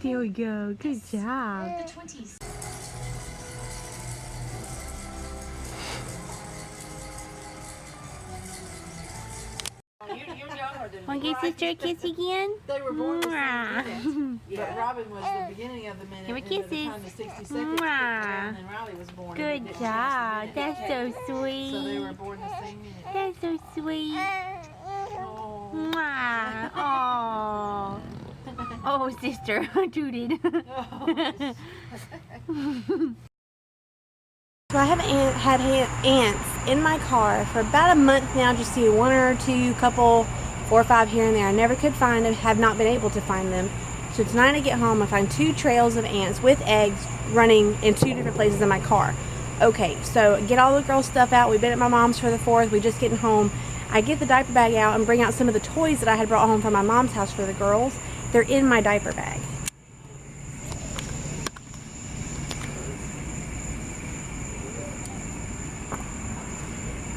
There we go. Good job. The 20s. Want to give sister a kiss again? They were born the same minute, but Robin was the beginning of the minute. Give her and by the kisses. time the 60 seconds kicked around, and Riley was born. Good job. That's so sweet. So they were born the same minute. That's so sweet. Oh. Mwah. Oh. Oh, sister. Tooted. So I haven't had ants in my car for about a month now. Just see one or two, couple, 4 or 5 here and there. I never could find them, have not been able to find them. So tonight I get home, I find 2 trails of ants with eggs running in 2 different places in my car. Okay, so get all the girls' stuff out. We've been at my mom's for the 4th. We're just getting home. I get the diaper bag out and bring out some of the toys that I had brought home from my mom's house for the girls. They're in my diaper bag.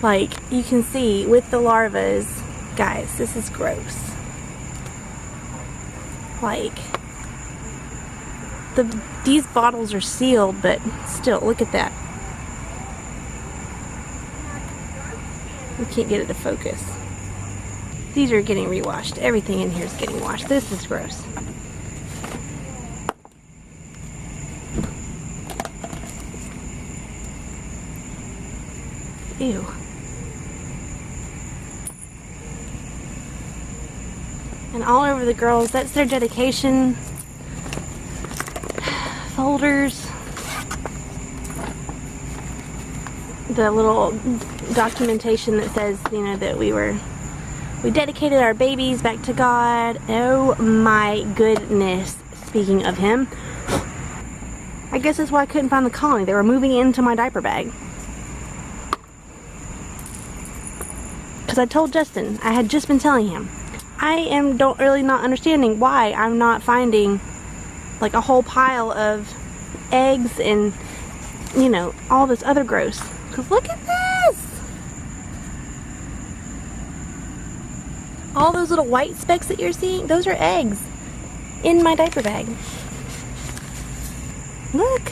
Like, you can see with the larvas, guys, this is gross. Like, these bottles are sealed, but still, look at that. We can't get it to focus. These are getting rewashed. Everything in here is getting washed. This is gross. Ew. And all over the girls, that's their dedication folders. The little documentation that says, you know, that we dedicated our babies back to God. Oh my goodness. Speaking of him, I guess that's why I couldn't find the colony. They were moving into my diaper bag. Because I told Justin, I had just been telling him, don't really not understanding why I'm not finding like a whole pile of eggs and, you know, all this other gross. Because look at this! All those little white specks that you're seeing, those are eggs in my diaper bag. Look!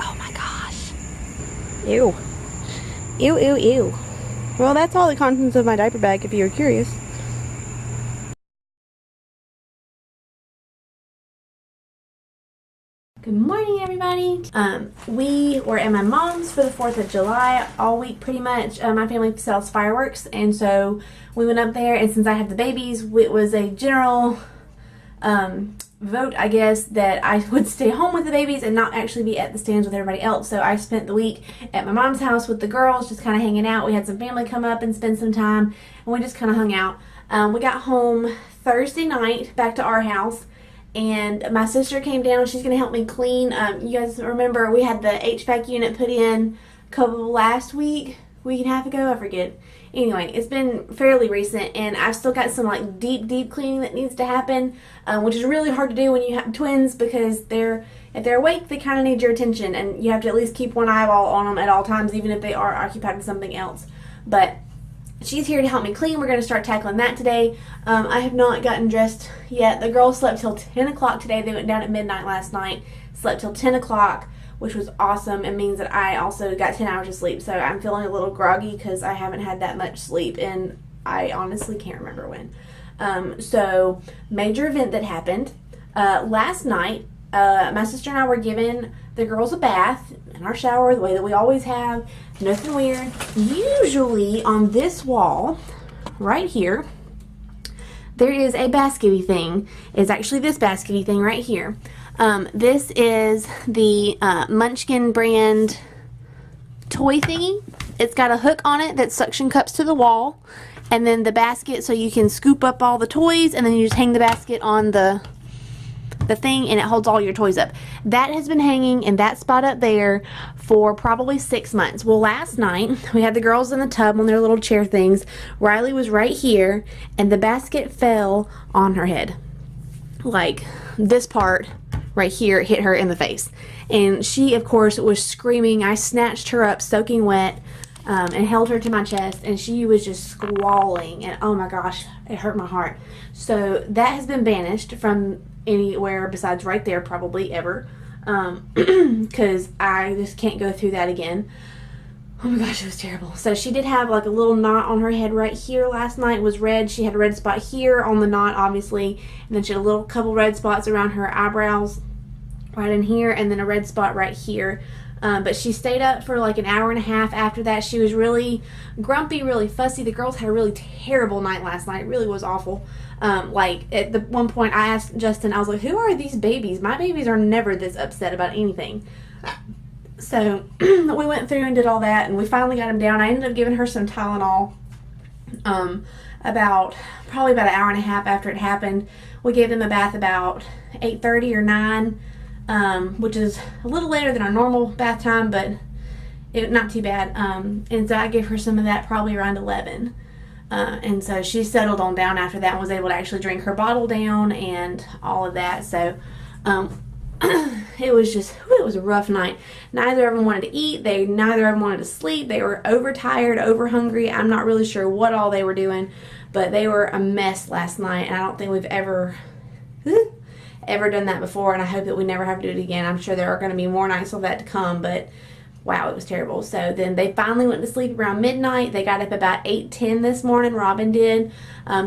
Oh my gosh. Ew. Ew, ew, ew. Well, that's all the contents of my diaper bag if you're curious. Good morning, everybody. We were at my mom's for the 4th of July all week pretty much. My family sells fireworks, and so we went up there, and since I have the babies, it was a general vote, I guess, that I would stay home with the babies and not actually be at the stands with everybody else. So I spent the week at my mom's house with the girls, just kind of hanging out. We had some family come up and spend some time, and we just kind of hung out. We got home Thursday night back to our house, and my sister came down. She's going to help me clean. You guys remember we had the HVAC unit put in a couple last week and a half ago, I forget. Anyway, it's been fairly recent, and I've still got some like deep cleaning that needs to happen, which is really hard to do when you have twins, because if they're awake, they kind of need your attention, and you have to at least keep one eyeball on them at all times, even if they are occupied with something else. But she's here to help me clean. We're going to start tackling that today. I have not gotten dressed yet. The girls slept till 10 o'clock today. They went down at midnight last night, slept till 10 o'clock, which was awesome. It means that I also got 10 hours of sleep, so I'm feeling a little groggy because I haven't had that much sleep, and I honestly can't remember when. So, major event that happened. Last night, my sister and I were giving the girls a bath in our shower the way that we always have. Nothing weird. Usually on this wall, right here, there is a baskety thing. It's actually this baskety thing right here. This is the Munchkin brand toy thingy. It's got a hook on it that suction cups to the wall, and then the basket so you can scoop up all the toys, and then you just hang the basket on the thing, and it holds all your toys up. That has been hanging in that spot up there for probably 6 months. Well, last night we had the girls in the tub on their little chair things. Riley was right here, and the basket fell on her head. Like, this part right here hit her in the face, and she of course was screaming. I snatched her up soaking wet, and held her to my chest, and she was just squalling, and oh my gosh, it hurt my heart. So that has been banished from anywhere besides right there, probably ever, because I just can't go through that again. Oh my gosh, it was terrible. So she did have like a little knot on her head right here last night. It was red. She had a red spot here on the knot, obviously, and then she had a little couple red spots around her eyebrows right in here, and then a red spot right here. But she stayed up for like an hour and a half after that. She was really grumpy, really fussy. The girls had a really terrible night last night. It really was awful. Like at the one point I asked Justin, I was like, who are these babies? My babies are never this upset about anything. So we went through and did all that, and we finally got him down. I ended up giving her some Tylenol probably about an hour and a half after it happened. We gave them a bath about 8:30 or 9, which is a little later than our normal bath time, but not too bad. And so I gave her some of that probably around 11. And so she settled on down after that and was able to actually drink her bottle down and all of that. So it was a rough night. Neither of them wanted to eat. Neither of them wanted to sleep. They were overtired, over hungry. I'm not really sure what all they were doing, but they were a mess last night, and I don't think we've ever done that before, and I hope that we never have to do it again. I'm sure there are going to be more nights of that to come, but wow, it was terrible. So then they finally went to sleep around midnight. They got up about 8:10 this morning. Robin did.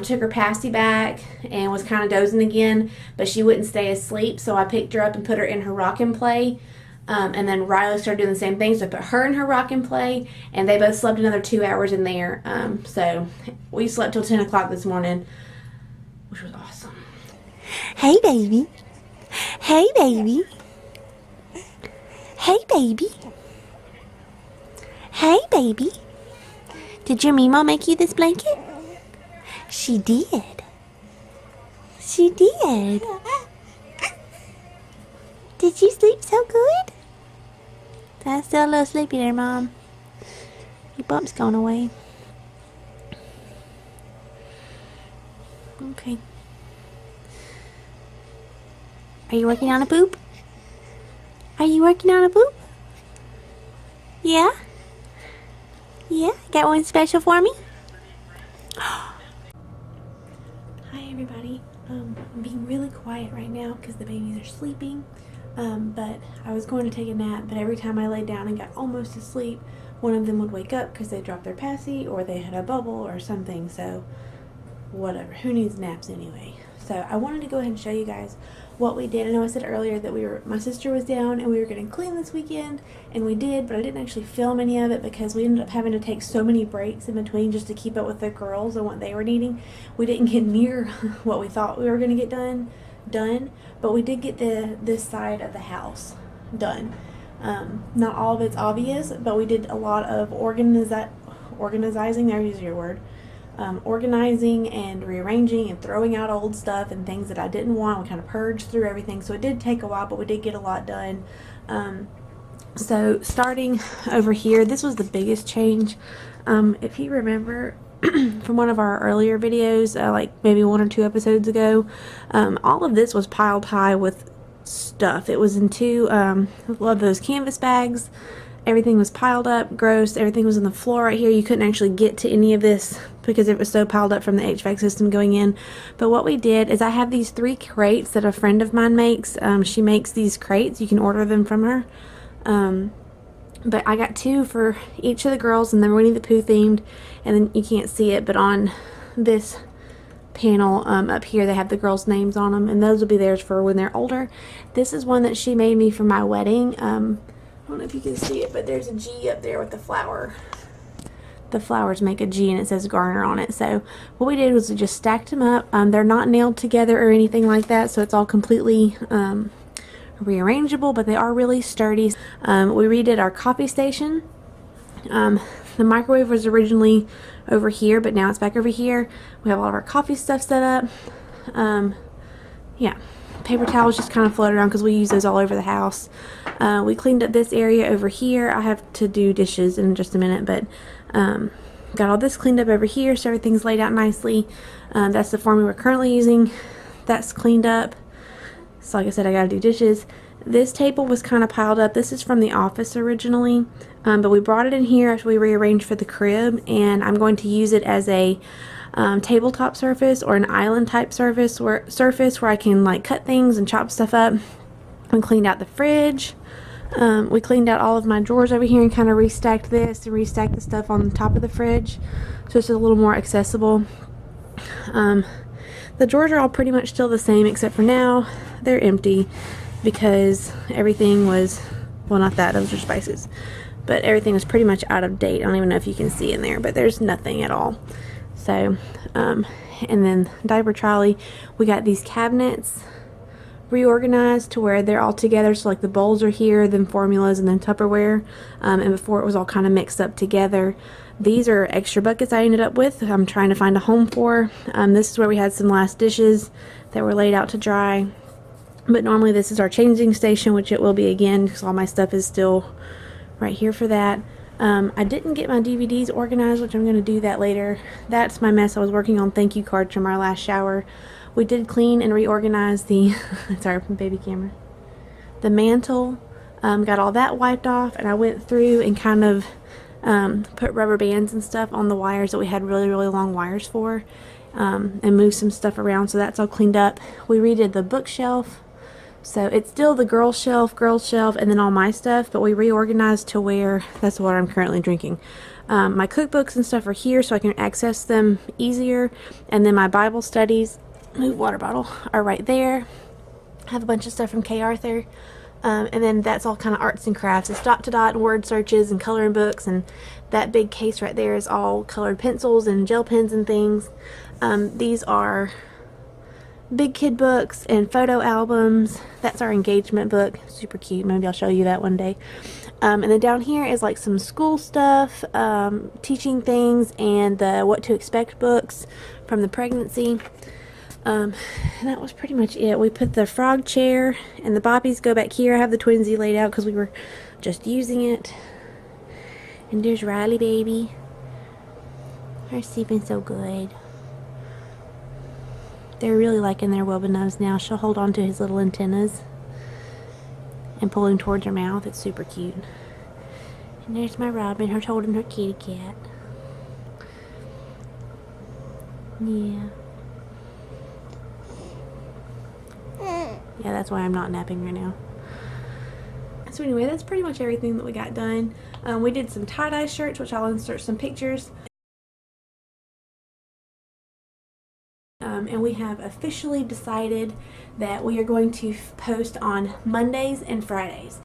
Took her passy back and was kind of dozing again, but she wouldn't stay asleep, so I picked her up and put her in her rock and play. And then Riley started doing the same thing, so I put her in her rock and play, and they both slept another 2 hours in there. So we slept till 10 o'clock this morning, which was awesome. Hey, baby. Hey, baby. Hey, baby. Hey, baby. Did your Mima make you this blanket? She did. She did. Did you sleep so good? I'm still a little sleepy there, Mom. Your bump's gone away. Okay. Are you working on a poop? Are you working on a poop? Yeah? Yeah? Got one special for me? Hi everybody. I'm being really quiet right now because the babies are sleeping. But I was going to take a nap, but every time I laid down and got almost asleep, one of them would wake up because they dropped their passy or they had a bubble or something. So whatever. Who needs naps anyway? So I wanted to go ahead and show you guys what we did. I know I said earlier that my sister was down and we were going to clean this weekend, and we did, but I didn't actually film any of it because we ended up having to take so many breaks in between just to keep up with the girls and what they were needing. We didn't get near what we thought we were going to get done, but we did get this side of the house done. Not all of it's obvious, but we did a lot of organizing, there's your word. Organizing and rearranging and throwing out old stuff and things that I didn't want. We kind of purged through everything, so it did take a while, but we did get a lot done. So starting over here, this was the biggest change. If you remember from one of our earlier videos, like maybe 1 or 2 episodes ago, all of this was piled high with stuff. It was in 2 of those canvas bags. Everything was piled up, gross. Everything was on the floor right here. You couldn't actually get to any of this because it was so piled up from the HVAC system going in. But what we did is I have these 3 crates that a friend of mine makes. She makes these crates. You can order them from her. But I got 2 for each of the girls, and they're Winnie the Pooh themed. And then you can't see it, but on this panel up here they have the girls' names on them, and those will be theirs for when they're older. This is one that she made me for my wedding. I don't know if you can see it, but there's a G up there with the flower. The flowers make a G and it says Garner on it. So what we did was we just stacked them up. They're not nailed together or anything like that, so it's all completely rearrangeable, but they are really sturdy. We redid our coffee station. The microwave was originally over here, but now it's back over here. We have all of our coffee stuff set up. Yeah. Paper towels just kind of float around because we use those all over the house. We cleaned up this area over here. I have to do dishes in just a minute, but got all this cleaned up over here, so everything's laid out nicely. That's the formula we're currently using. That's cleaned up. So like I said, I gotta do dishes. This table was kind of piled up. This is from the office originally, but we brought it in here after we rearranged for the crib, and I'm going to use it as a tabletop surface or an island type surface where I can like cut things and chop stuff up. We cleaned out the fridge. We cleaned out all of my drawers over here and kind of restacked this and restacked the stuff on the top of the fridge so it's a little more accessible. The drawers are all pretty much still the same, except for now they're empty because everything was, well, not that, those are spices, but everything was pretty much out of date. I don't even know if you can see in there, but there's nothing at all. So, and then diaper trolley, we got these cabinets reorganized to where they're all together, so like the bowls are here, then formulas, and then Tupperware, and before it was all kind of mixed up together. These are extra buckets I ended up with. I'm trying to find a home for. This is where we had some last dishes that were laid out to dry, but normally this is our changing station, which it will be again because all my stuff is still right here for that. I didn't get my DVDs organized, which I'm going to do that later. That's my mess. I was working on thank you cards from our last shower. We did clean and reorganize the sorry, baby camera, the mantle, got all that wiped off, and I went through and kind of put rubber bands and stuff on the wires that we had really long wires for, and moved some stuff around, so that's all cleaned up. We redid the bookshelf, so it's still the girls shelf, and then all my stuff, but we reorganized to where that's what I'm currently drinking. My cookbooks and stuff are here so I can access them easier, and then my Bible studies, water bottle, are right there. I have a bunch of stuff from K. Arthur, and then that's all kind of arts and crafts. It's dot to dot and word searches and coloring books, and that big case right there is all colored pencils and gel pens and things. These are big kid books and photo albums. That's our engagement book, super cute. Maybe I'll show you that one day. And then down here is like some school stuff, teaching things, and the what to expect books from the pregnancy. And that was pretty much it. We put the frog chair and the boppies go back here. I have the twinsy laid out because we were just using it. And there's Riley baby. Her sleeping so good. They're really liking their Wobbenubs now. She'll hold on to his little antennas and pull him towards her mouth. It's super cute. And there's my Robin, her holding her kitty cat. Yeah. Yeah, that's why I'm not napping right now. So anyway, that's pretty much everything that we got done. We did some tie-dye shirts, which I'll insert some pictures. And we have officially decided that we are going to post on Mondays and Fridays.